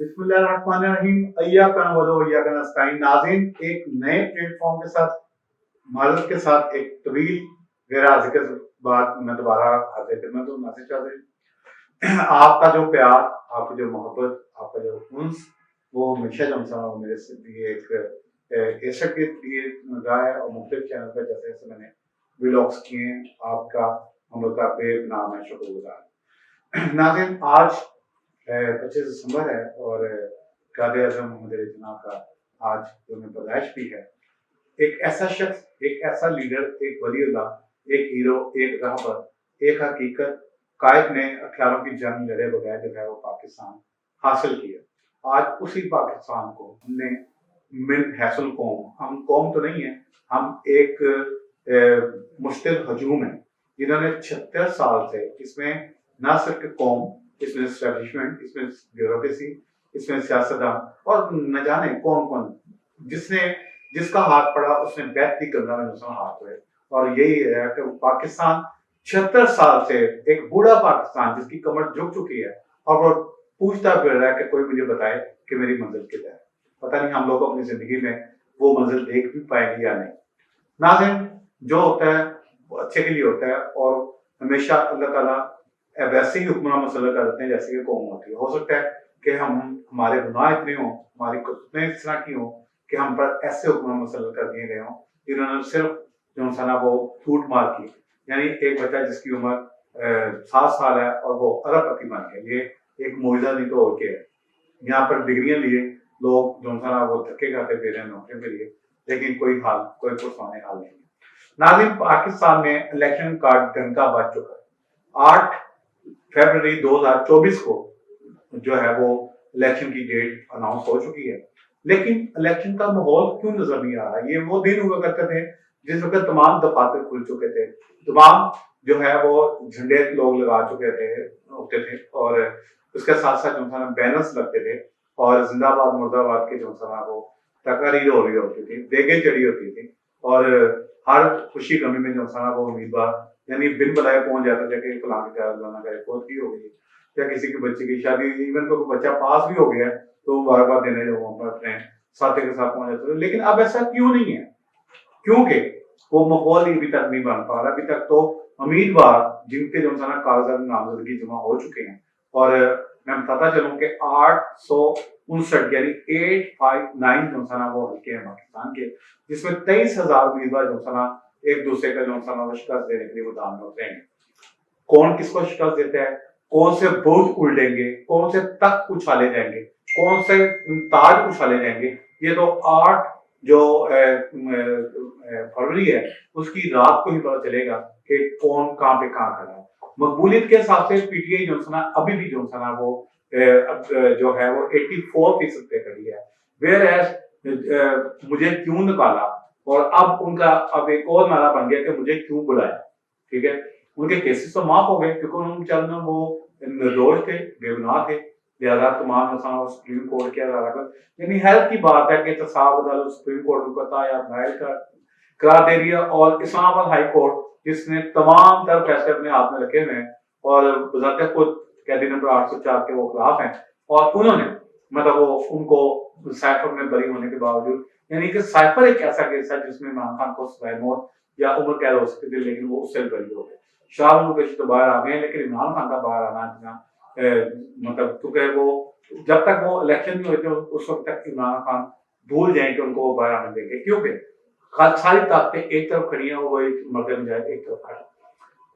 बिस्मिल्लाहिर्रहमानिर्रहीम। इय्याका नअबुदु व इय्याका नस्तईन। नाज़रीन, एक नए प्लेटफॉर्म के साथ माज़रत के साथ एक तवील गैर हाज़िर के बाद मैं दोबारा हाज़िर खिदमत हूँ। नासिर चौधरी। आपका जो प्यार, आपकी जो मोहब्बत, आपका जो उन्स, वो हमेशा जो है मेरे से लिए एक इश्क के लिए रहा है। और मुख्तलिफ चैनल पर जैसे जैसे मैंने व्लॉग्स किए हैं, आपका हम लोग का बेपनाह मैं शुक्रगुज़ार। नाज़रीन, आज 25 दिसंबर है और कायदे आज़म मोहम्मद जिन्ना का आज यौम पैदाइश भी है। एक ऐसा शख्स, एक ऐसा लीडर, एक वलीउल्लाह, एक हीरो, एक रहबर, एक हकीकत कायद ने हथियारों की जंग लड़े बगैर जो है वो पाकिस्तान हासिल किया। आज उसी पाकिस्तान को हमने मिन हैसुल कौम, हम कौम तो नहीं है, हम एक मुश्तिल हजूम है जिन्होंने 76 साल से इसमें न सिर्फ कौम, इसमें एस्टैब्लिशमेंट, इसमें ब्यूरोक्रेसी, इसमें सियासतदान और न जाने कौन कौन जिसका हाथ पड़ा उसने बैत की गंगा में उसका हाथ हुए। और यही है कि पाकिस्तान 76 साल से एक बूढ़ा पाकिस्तान जिसकी कमर झुक चुकी है और वो पूछता फिर रहा है कि कोई मुझे बताए कि मेरी मंजिल किधर है। पता नहीं हम लोग अपनी जिंदगी में वो मंजिल देख भी पाएंगे या नहीं। नाज़रीन, जो होता है वो अच्छे के लिए होता है और हमेशा अल्लाह ताला वैसे ही हुक्मरान मुसल्लत कर देते हैं जैसे कि कौम होती है। हो सकता है कि हमारे गुनाह इतने हों, हमारी कुतबें इस तरह की हों कि हम पर ऐसे हुक्मरान मुसल्लत कर दिए गए हों जिन्होंने सिर्फ जो है वो फूट मार की। यानी एक बच्चा जिसकी उम्र 7 साल है और वो अरबपति बन गया, ये एक मौजूदा नहीं तो और क्या है। यहाँ पर डिग्रियां लिए लोग जो है वो धक्के खाते फिर रहे हैं नौकरी के लिए, लेकिन कोई पुरसाने हाल नहीं है। नाज़रीन, पाकिस्तान में इलेक्शन का डंका बज चुका है। 8 फरवरी 2024 को जो है वो इलेक्शन की डेट अनाउंस हो चुकी है, लेकिन इलेक्शन का माहौल क्यों नजर नहीं आ रहा। ये वो दिन हुआ करते थे जिस वक्त तमाम दफातर खुल चुके थे, तमाम जो है वो झंडे लोग लगा चुके थे होते थे और उसके साथ साथ जो है बैनर्स लगते थे और जिंदाबाद मुर्दाबाद के जो है वो तकरीर हो रही होती थी, देगे चढ़ी होती थी और हर खुशी गमी में जो है वो उम्मीदवार यानी बिन बुलाए पहुंच जाता था कि फलां की फौतगी हो गई या किसी के बच्चे की शादी, इवन कोई बच्चा पास भी हो गया तो बार बार देने जो अपने साथी के साथ पहुंच जाते थे। लेकिन अब ऐसा क्यों नहीं है? क्योंकि वो माहौल ही अभी तक नहीं बन पा रहा। अभी तक तो उम्मीदवार जिनके जो है कागजात नामजदगी जमा हो चुके हैं और मैं बताता चलूं कि 859 यानी 859 जो है वो हल्के हैं पाकिस्तान के, जिसमें 23,000 उम्मीदवार जो है एक दूसरे का जो है शिकस्त देने के लिए वो दान होते हैं। कौन किसको शिकस्त देता है, कौन से बुर्ज उलटेंगे, कौन से तख्त उछाले जाएंगे, कौन से ताज उछाले जाएंगे, ये तो 8 जो फरवरी है उसकी रात को ही पता चलेगा कि कौन कहाँ पे कहाँ खड़ा है। मकबूलियत के हिसाब से पीटीआई जो है अभी भी जो है वो जो है वो 84% पे खड़ी है। वेयर एज मुझे क्यों निकाला, और अब उनका अब एक और नारा बन गया कि मुझे क्यों बुलाया। ठीक है, उनके केसेस तो माफ हो गए क्योंकि उन्होंने चलना वो निर्दोष थे, बेगुनाह थे, लिहाजा तमाम सुप्रीम कोर्ट के अदालत, यानी हेल्थ की बात है कि तसाब अदालत सुप्रीम कोर्ट को पता या नायल का करार दे दिया और इस्लामाबाद हाई कोर्ट जिसने तमाम तर फैसले अपने हाथ में रखे हुए हैं और बजाते खुद कैदी नंबर 804 के वो खिलाफ हैं और उन्होंने मतलब वो उनको साइफर में बरी होने के बावजूद, यानी कि साइफर एक ऐसा केस है जिसमें इमरान खान को सजाए मौत या उम्र कैद हो सकती थी, लेकिन वो उससे बरी हो गए। शाह मुकेश तो बाहर आ गए, लेकिन इमरान खान का बाहर आना इतना मतलब क्योंकि वो जब तक वो इलेक्शन नहीं हुए थे उस वक्त तक इमरान खान भूल जाए कि उनको बाहर आने देंगे, क्योंकि सारी ताकतें एक तरफ खड़ी हैं और वो एक मर्द मुजाहिद एक तरफ खड़ा।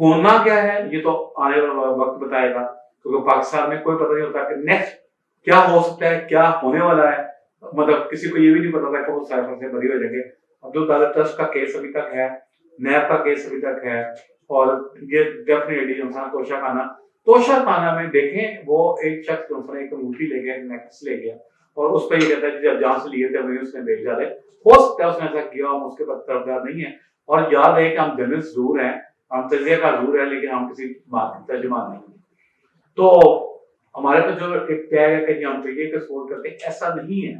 होना क्या है ये तो आने वाला वक्त बताएगा, क्योंकि पाकिस्तान में कोई पता नहीं होता कि नेक्स्ट क्या हो सकता है, क्या होने वाला है। मतलब किसी को ये भी नहीं पता था कि वो साइफर से बरी हो जाएंगे। अब्दुल कादिर ट्रस्ट का केस अभी तक है, नैब का केस अभी तक है और ये डेफिनेटली तोशा खाना में देखें वो एक शख्स जो एक अंगूठी ले गया, नेकलेस ले गया और उस पर ये कहता है कि जब जान से लिए थे वही उसने भेजा दे। हो सकता है उसने ऐसा किया, हम उसके पर तरफदार नहीं है। और याद है कि हम जर्नलिस्ट जरूर हैं, हम तजिया का जरूर है, लेकिन हम किसी बात की तर्जुमान नहीं। तो हमारे तो जो एक टैग है कि हम तजिए का सपोर्ट करते हैं, ऐसा नहीं है।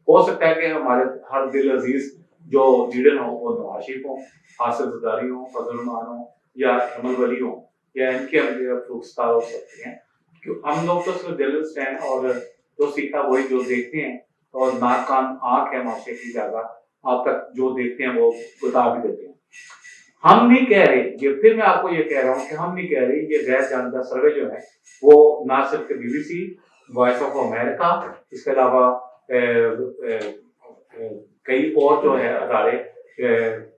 हो सकता है कि हमारे हर दिल अजीज जो लीडर हो वो नवाज शरीफ हो, हासिल जरदारी हो, फजल रहमान हो या अमल वली हो या इनके हो सकते हैं। क्यों हम लोग तो सिर्फ जर्नलिस्ट हैं और जो सीखा वही जो देखते हैं, और नाक कान आंख है माशरे की ज्यादा, आप तक जो देखते हैं वो बता भी देते हैं। हम नहीं कह रहे, ये फिर मैं आपको ये कह रहा हूँ कि हम नहीं कह रहे, ये गैर जानता सर्वे जो है वो ना सिर्फ बीबीसी, वॉइस ऑफ अमेरिका, इसके अलावा कई और जो है अदारे,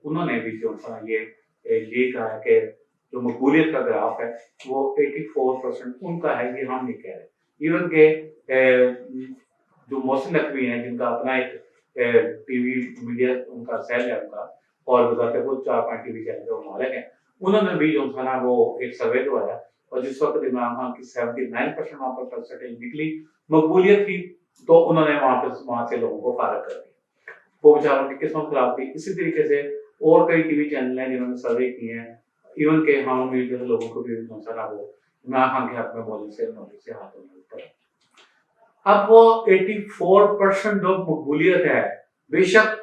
उन्होंने भी जो सा ये कहा है कि जो मकबूलियत का ग्राफ है वो 84% उनका है, ये हम नहीं कह रहे। इवन के जो मोहसिन नकवी हैं जिनका अपना एक टीवी मीडिया उनका सेल है उनका, और बताते खुद 4-5 टीवी चैनल के वो मालिक हैं, उन्होंने भी जो था ना वो एक सर्वे करवाया, और जिस वक्त इमरान खान की 79% वहां पर परसेंटेज निकली, मकबूलियत थी, तो उन्होंने वहां से लोगों को फारग कर दिया। वो बेचारों की किस्मत खराब थी। इसी तरीके से और कई टीवी चैनल हैं जिन्होंने सर्वे किए हैं, इवन के हम मीडिया के लोगों को भी जो सा ना वो इमरान खान के हक में बोलने से हाथों में ऊपर। अब वो 84% जो मकबूलियत है, बेशक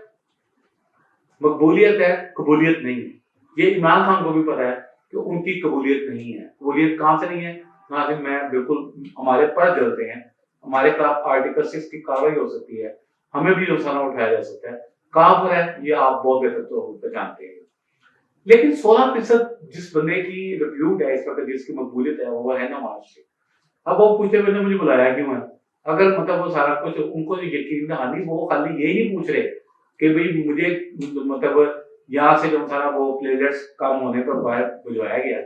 मकबूलियत है, कबूलियत नहीं है। ये इमरान खान को भी पता है कि उनकी कबूलियत नहीं है। कबूलियत कहाँ से नहीं है? नाज़िम, मैं बिल्कुल हमारे पर जलते हैं, हमारे खिलाफ आर्टिकल 6 की कार्रवाई हो सकती है, हमें भी निशाना उठाया जा सकता है। कहाँ पर है ये आप बहुत बेहतर तौर पर जानते हैं। लेकिन 16% जिस बंदे की रिप्यूट है इस वक्त, जिसकी मकबूलियत है, वो है नवाज शरीफ। अब वो पूछते मैंने मुझे बुलाया क्यों है? अगर मतलब वो सारा कुछ उनको जो यकीन दहानी, वो खाली यही नहीं पूछ रहे कि भाई मुझे मतलब यहाँ से जो सारा वो प्लेयर्स कम होने पर बाहर भिजवाया गया।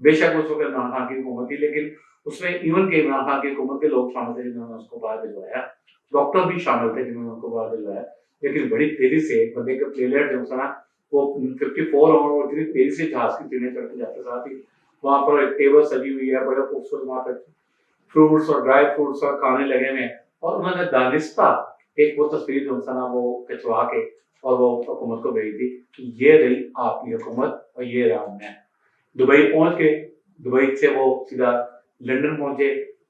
बेशक उस वक्त इमरान खान की हुकूमत थी, लेकिन उसमें इवन के इमरान खान की हुकूमत के लोग शामिल थे जिन्होंने उसको बाहर भिजवाया, डॉक्टर भी शामिल थे जिन्होंने उसको बाहर भिजवाया। लेकिन बड़ी तेजी से बंदे के प्लेयर जो था वो 54 और इतनी तेजी से जहाज की सीढ़ियां चढ़ते जाते, साथ ही वहां पर एक टेबल सजी हुई है, बड़े खूबसूरत वहां पर फ्रूट्स और ड्राई फ्रूट्स और खाने लगे हुए, और उन्होंने दानिस्ता एक वो तस्वीर जो था ना वो खिंचवा के और वो हुकूमत को भेजी थी कि ये रही आपकी हुकूमत और ये रहा मैं। दुबई पहुंच के दुबई से वो सीधा लंदन पहुंचे,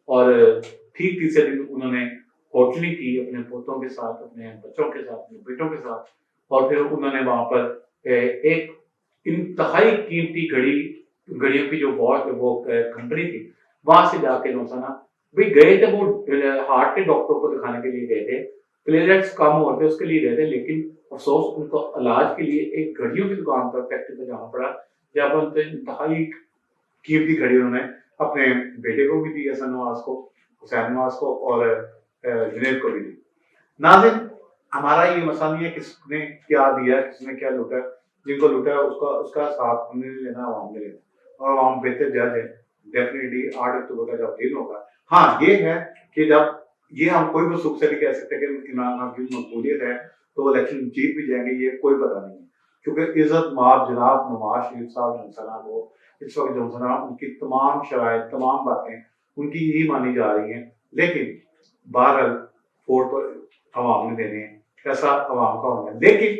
और ठीक तीसरे दिन उन्होंने होटलिंग की अपने पोतों के साथ, अपने बच्चों के साथ, अपने बेटों के साथ, और फिर उन्होंने वहां पर एक इंतहाई कीमती घड़ियों की जो वो कंपनी थी, वहां से जाके जो था ना भी गए थे, वो हार्ट के डॉक्टर को दिखाने के लिए गए थे, प्लेटलेट्स कम हो रहे थे उसके लिए गए थे, लेकिन अफसोस उनको इलाज के लिए एक घड़ियों की दुकान पर फैक्ट्री पर जाना पड़ा, जहाँ पर उनसे इंतहाई कीमती घड़ी उन्होंने अपने बेटे को भी दी, हसन नवाज को, हुसैन नवाज को, और जुनेद को भी दी। नाज़िम, हमारा ये मसला नहीं है किसने क्या दिया, किसने क्या लूटा, जिनको लूटा है उसका उसका साथ हमने नहीं लेना, आवाम ने लेना, और आवाम बेहतर जज है। डेफिनेटली 8 अक्टूबर का जब दिन होगा, हाँ ये है कि जब ये हम कोई भी सुख से नहीं कह सकते कि इमरान खान की मकबूलियत है तो वो इलेक्शन जीत भी जाएंगे, ये कोई पता नहीं है। क्योंकि इज्जत माब जनाब नवाज शरीफ साहब जनसना वो इस वक्त जनसना उनकी तमाम शराइत, तमाम बातें उनकी यही मानी जा रही हैं, लेकिन बहरहाल वोट पर अवाम ने देने हैं, ऐसा अवाम का होना है। लेकिन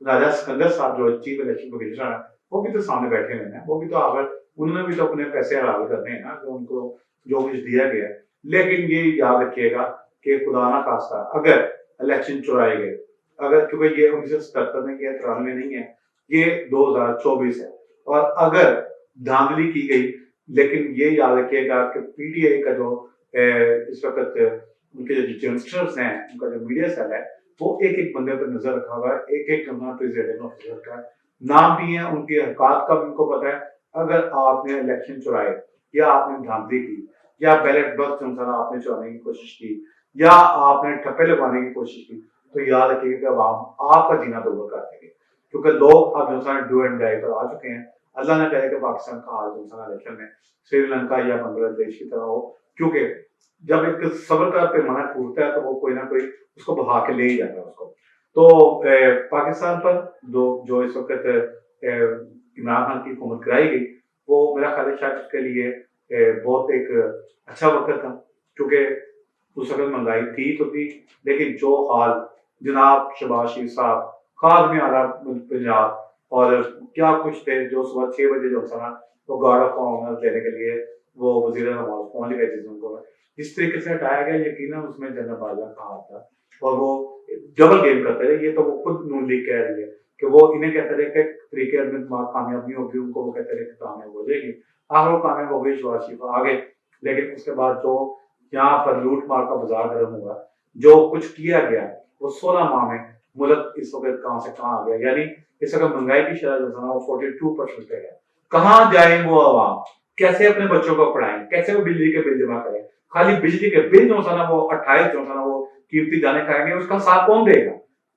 राजा सिकंदर साहब जो चीफ इलेक्शन कमिश्नर है, वो भी तो सामने बैठे हुए हैं, वो भी तो आकर उन्होंने भी तो अपने पैसे हलाल करने हैं ना, जो उनको जो कुछ दिया गया है। लेकिन ये याद रखिएगा कि खुदा ना खास्ता अगर इलेक्शन चुराए गए, अगर, क्योंकि ये 1977 में किया, 93 में नहीं है, ये 2024 है, और अगर धांधली की गई, लेकिन ये याद रखिएगा कि पीटीआई का जो इस वक्त उनके जो यंगस्टर्स हैं, उनका जो मीडिया सेल है, वो एक एक बंदे पर नजर रखा हुआ है, एक एक प्रेसिडेंट ऑफिसर का नाम भी है, उनकी हरकत का भी उनको पता है। अगर आपने इलेक्शन चुराए, या आपने धांधली की, या बैलेट बॉक्स आपने चुराने की कोशिश की, या आपने ठप्पे लगवाने की कोशिश की, तो याद रखिएगा कि अवाम आपका जीना दोबर कर देंगे, क्योंकि लोग अब डू एंड डाई पर आ चुके हैं। अल्लाह ने करे कि पाकिस्तान का हाल इलेक्शन में श्रीलंका या बांग्लादेश की तरह हो, क्योंकि जब एक सबर का पैमाना टूटता है तो वो कोई ना कोई उसको बहा के ले ही जाता है उसको। तो पाकिस्तान पर जो इस वक्त इमरान खान की हुकूमत कराई गई, वो मेरा ख्याल है शायद उसके लिए बहुत एक अच्छा वक्त था, क्योंकि उस वक्त महंगाई थी तो थी, लेकिन जो हाल जनाब शहबाज शरीफ साहब खाद में आला पंजाब और क्या कुछ थे, जो सुबह 6 बजे जो था वो गार्ड ऑफ ऑनर देने के लिए वो वजीर नवाज पहुंच गए थे उनको, जिस तरीके से हटाया गया, यकीनन उसमें जनरल बाजवा का हाथ था, और वो डबल गेम करते रहे। ये तो वो खुद नून लीग कह रही है कि वो इन्हें कहते रहे कि तरीके में कामयाब नहीं होगी, उनको वो कहते रहे कि कामयाब हो जाएगी, आखिर वो कामयाब हो गई, शहबाज शरीफ आ गए। लेकिन उसके बाद जो यहाँ पर लूट मार का बाजार गर्म हुआ, जो कुछ किया गया वो 16 माह में मुल्क इस वक्त कहाँ से कहाँ आ गया। यानी इस वक्त महंगाई की शरह जो है ना वो 42% पे है। कहाँ जाए वो आवाम, कैसे अपने बच्चों को पढ़ाएं, कैसे वो बिजली के बिल जमा करें। खाली बिजली के बिल जो है ना वो 28 जो है ना वो कीमती जाने खाएंगे, उसका साथ कौन देगा?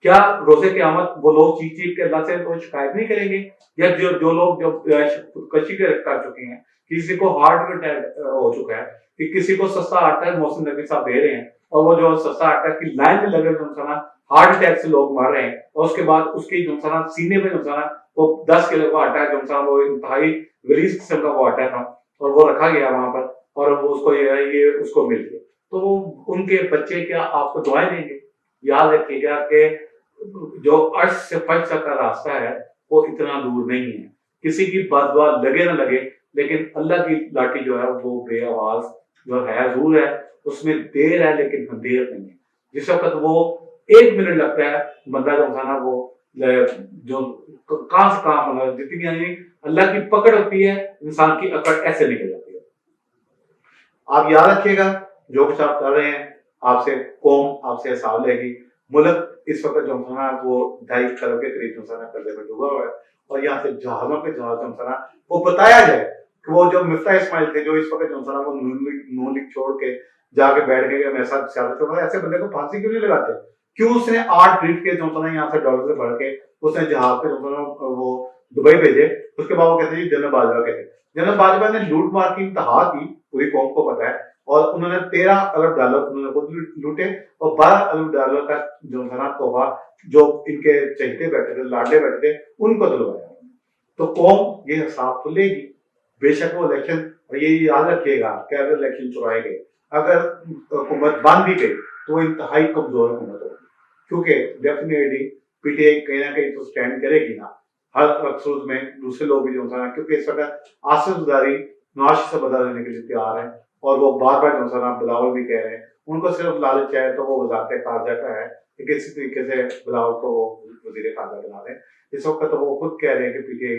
क्या रोजे क़यामत वो लोग चीख चीख के अल्लाह से तो शिकायत नहीं करेंगे? या जो लोग जो खुदकशी कर चुके हैं, किसी को हार्ट अटैक हो चुका है, कि किसी को सस्ता आटा मोहसिन नकवी साहब दे रहे हैं और वो जो सस्ता आटा की लाइन में लगे जो है ना हार्ट अटैक से लोग मर रहे हैं, और उसके बाद उसकी जो है ना सीने में जो है ना वो 10 किलो का आटा जो है ना वो इंतहाई गलीज किस्म का वो आटा था और वो रखा गया वहां पर, और वो उसको ये उसको मिल गया। तो वो उनके बच्चे क्या आपको दुआएं देंगे? याद रखिएगा कि जो अर्श से फर्श तक का रास्ता है वो इतना दूर नहीं है। किसी की बददुआ लगे ना लगे, लेकिन अल्लाह की लाठी जो है वो बेआवाज जो है जरूर है, उसमें देर है लेकिन अंधेर नहीं है। जिस वक्त वो 1 मिनट लगता है, बंदा जो है ना वो जो कहां से कहां मतलब जितनी यानी अल्लाह की पकड़ होती है, इंसान की अकड़ ऐसे निकल जाती है। आप याद रखिएगा, जो कुछ आप कर रहे हैं, आपसे कौम आपसे हिसाब लेगी। मुल्क इस वक्त जो है ना वो 2.5 खरब के करीब जो है ना कर्जे में डूबा हुआ है, और यहाँ से जहाजों के जहाज जो है ना वो बताया जाए कि वो जो मिफ्ता इस्माइल थे जो इस वक्त जो है ना वो नून लीग छोड़ के जाके बैठ गए मेरे साथ सियासत छोड़, ऐसे बंदे को फांसी क्यों नहीं लगाते? क्यों उसने 8 ट्रिप के जो है ना यहाँ से डॉलर से बढ़ के उसने जहाज पे जो है ना वो दुबई भेजे। उसके बाद वो कहते हैं जनरल बाजवा के थे। जनरल बाजवा ने लूट मार की इंतहा की, पूरी कौम को पता है, और उन्होंने 13 अरब डॉलर उन्होंने खुद लूटे, और 12 अरब डॉलर का जो था ना तोहफा जो इनके चहते बैठे थे, लाडले बैठे थे, उनको दिलवाया। तो कौम ये हिसाब तो लेगी, बेशक वो इलेक्शन, और ये याद रखिएगा कि अगर इलेक्शन चुराए गए, अगर हुकूमत बन भी गई तो वो इंतहाई कमजोर हुकूमत होगी, क्योंकि डेफिनेटली पीटीआई कहीं ना कहीं तो स्टैंड करेगी ना हर सूरत में। दूसरे लोग भी जो है ना, क्योंकि इस वक्त आसिफ जरदारी नवाज से बदला देने के लिए तैयार है, और वो बार बार जो है ना बिलावल भी कह रहे हैं, उनको सिर्फ लालच है तो वो वजारत खारजा का है कि किसी तरीके से बिलावल को वो वजीर खारजा बना दें। इस वक्त तो वो खुद कह रहे हैं कि पीटीआई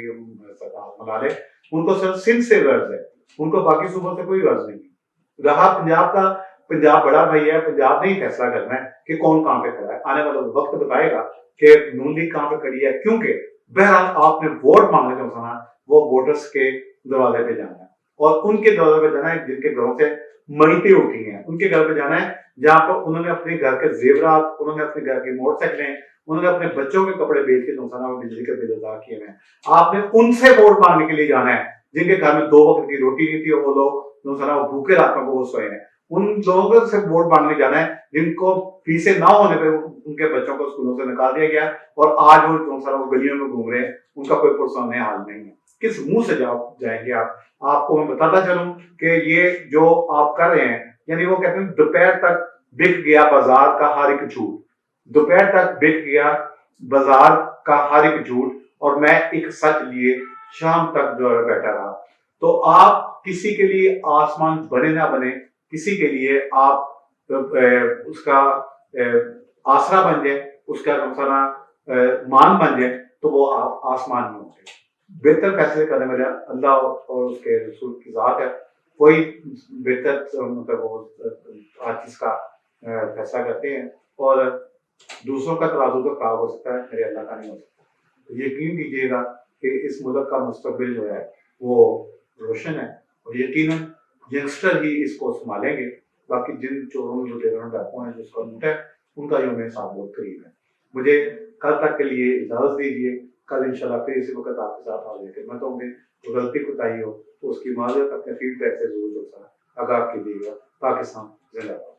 सरकार बना ले, उनको सिर्फ सिंध से गर्ज है, उनको बाकी सूबों से कोई गर्ज नहीं है। रहा पंजाब का, पंजाब बड़ा भाई है, पंजाब ने ही फैसला करना है कि कौन कहाँ पे खड़ा है। आने वाला वक्त बताएगा कि नून लीग कहाँ पे खड़ी है, क्योंकि बहरहाल आपने वोट मांगने जो था ना वो वोटर्स के दरवाजे पे जाना है, और उनके दरवाजे पे जाना है जिनके घरों से मईतें उठी हैं, उनके घर पे जाना है जहां पर उन्होंने अपने घर के जेवरात, उन्होंने अपने घर की मोटरसाइकिलें, उन्होंने अपने बच्चों के कपड़े बेच के जो था ना वो बिजली के बिल अदा किए हैं। आपने उनसे वोट मांगने के लिए जाना है जिनके घर में 2 वक्त की रोटी नहीं थी, और वो लोग जो था ना वो भूखे रातों को वो सोए हैं। उन लोगों से वोट मांगने जाना है जिनको फीसें ना होने पर उनके बच्चों को स्कूलों से निकाल दिया गया, और आज वो जो सारा वो गलियों में घूम रहे हैं, उनका कोई पुरसाने हाल नहीं है। किस मुंह से जाएंगे आप? आपको मैं बताता चलूं कि ये जो आप कर रहे हैं, यानी वो कहते हैं दोपहर तक बिक गया बाजार का हर एक झूठ, दोपहर तक बिक गया बाजार का हर एक झूठ, और मैं एक सच लिए शाम तक जो है बैठा रहा। तो आप किसी के लिए आसमान बने ना बने, किसी के लिए आप उसका आसरा बन जाए, उसका सारा मान बन जाए, तो वो आप आसमान में होंगे। बेहतर फैसले करने वाले अल्लाह और उसके रसूल की जात है, कोई बेहतर मतलब वो हर चीज का फैसला करते हैं, और दूसरों का तराजू तो खराब हो सकता है, मेरे अल्लाह का नहीं हो सकता। तो यकीन कीजिएगा कि इस मुल्क का मुस्तकबिल जो है वो रोशन है, और यकीनन यंगस्टर ही इसको संभालेंगे। बाकी जिन चोरों लुटेरों डाकुओं ने जिसको लूटा है, उनका यूं हिसाब बहुत करीब है। मुझे कल तक के लिए इजाजत दीजिए, कल इंशाल्लाह फिर इसी वक्त आपके साथ हाजिर खिदमत होंगे। तो गलती कोताही हो तो उसकी माजरत अपने फीडबैक से जरूर आगाह कीजिएगा। पाकिस्तान जिंदाबाद।